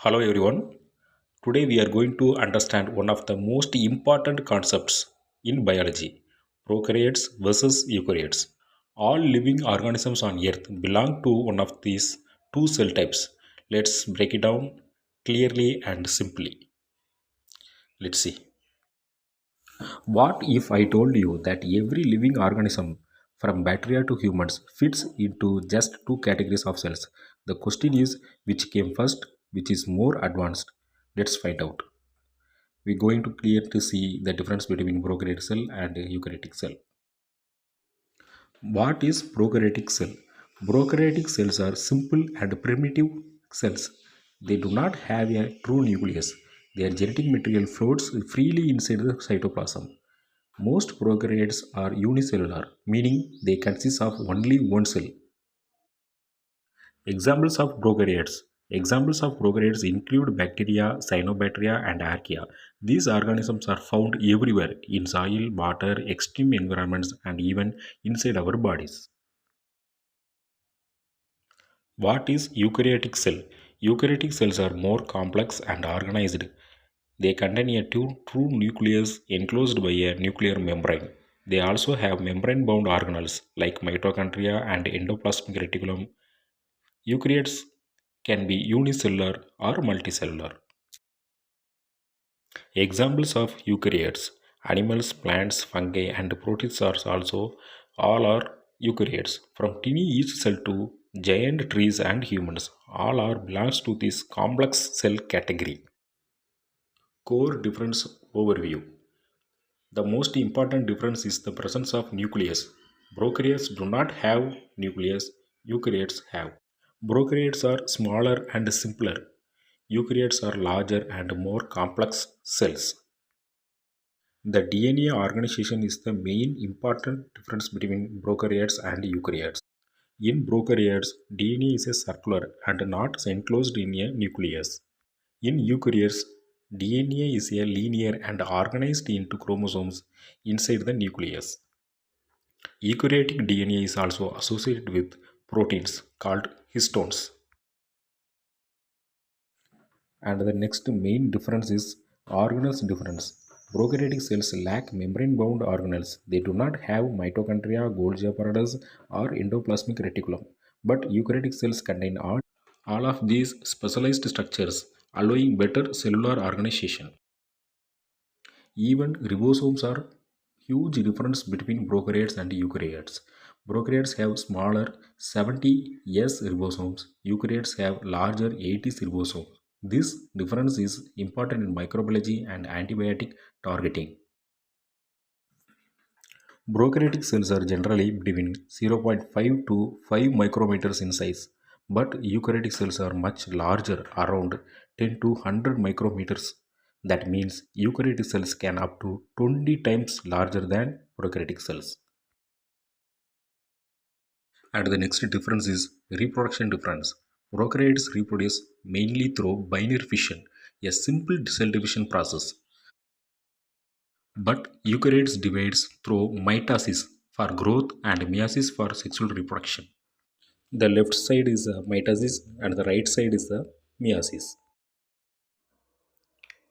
Hello everyone. Today we are going to understand one of the most important concepts in biology, prokaryotes versus eukaryotes. All living organisms on earth belong to one of these two cell types. Let's break it down clearly and simply. Let's see. What if I told you that every living organism from bacteria to humans fits into just two categories of cells? The question is which came first, which is more advanced? Let's find out. We're going to clear to see the difference between prokaryotic cell and eukaryotic cell. What is prokaryotic cell? Prokaryotic cells are simple and primitive cells. They do not have a true nucleus. Their genetic material floats freely inside the cytoplasm. Most prokaryotes are unicellular, meaning they consist of only one cell. Examples of prokaryotes. Examples of prokaryotes include bacteria, cyanobacteria, and archaea. These organisms are found everywhere in soil, water, extreme environments, and even inside our bodies. What is eukaryotic cell? Eukaryotic cells are more complex and organized. They contain a true nucleus enclosed by a nuclear membrane. They also have membrane-bound organelles like mitochondria and endoplasmic reticulum. Eukaryotes can be unicellular or multicellular. Examples of eukaryotes: animals, plants, fungi, and protists are also all are eukaryotes. From tiny yeast cell to giant trees and humans, all are belongs to this complex cell category. Core difference overview. The most important difference is the presence of nucleus. Prokaryotes do not have nucleus, eukaryotes have. Prokaryotes are smaller and simpler. Eukaryotes are larger and more complex cells. The DNA organization is the main important difference between prokaryotes and eukaryotes. In prokaryotes, DNA is a circular and not enclosed in a nucleus. In eukaryotes, DNA is a linear and organized into chromosomes inside the nucleus. Eukaryotic DNA is also associated with proteins called histones. And the next main difference is organelles difference. Prokaryotic cells lack membrane-bound organelles. They do not have mitochondria, Golgi apparatus, or endoplasmic reticulum. But eukaryotic cells contain all of these specialized structures, allowing better cellular organization. Even ribosomes are huge difference between prokaryotes and eukaryotes. Prokaryotes have smaller 70S ribosomes. Eukaryotes have larger 80s ribosomes. This difference is important in microbiology and antibiotic targeting. Prokaryotic cells are generally between 0.5 to 5 micrometers in size, but eukaryotic cells are much larger, around 10 to 100 micrometers. That means eukaryotic cells can up to 20 times larger than prokaryotic cells. And the next difference is reproduction difference. Prokaryotes reproduce mainly through binary fission, a simple cell division process. But eukaryotes divides through mitosis for growth and meiosis for sexual reproduction. The left side is the mitosis and the right side is the meiosis.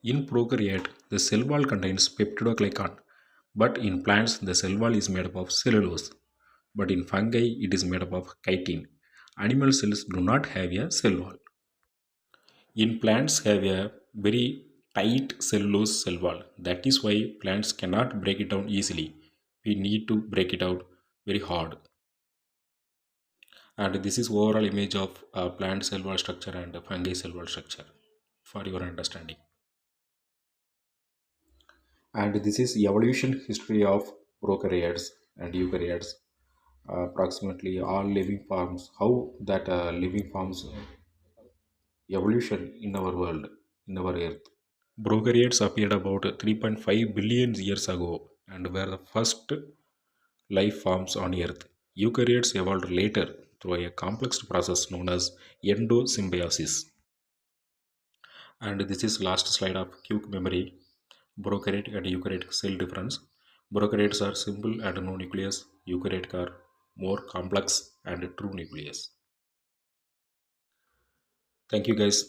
In prokaryote, the cell wall contains peptidoglycan, but in plants the cell wall is made up of cellulose. But in fungi it is made up of chitin. Animal cells do not have a cell wall. In plants have a very tight cellulose cell wall. That is why plants cannot break it down easily. We need to break it out very hard. And this is overall image of plant cell wall structure and fungi cell wall structure for your understanding. And this is evolution history of prokaryotes and eukaryotes. Approximately all living forms, how that living forms evolution in our world, in our earth. Prokaryotes appeared about 3.5 billion years ago and were the first life forms on Earth. Eukaryotes evolved later through a complex process known as endosymbiosis. And this is last slide of quick memory. Prokaryotic and eukaryotic cell difference. Prokaryotes are simple and no nucleus. Eukaryotic are more complex and true nucleus. Thank you guys.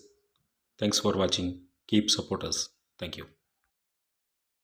Thanks for watching. Keep support us. Thank you.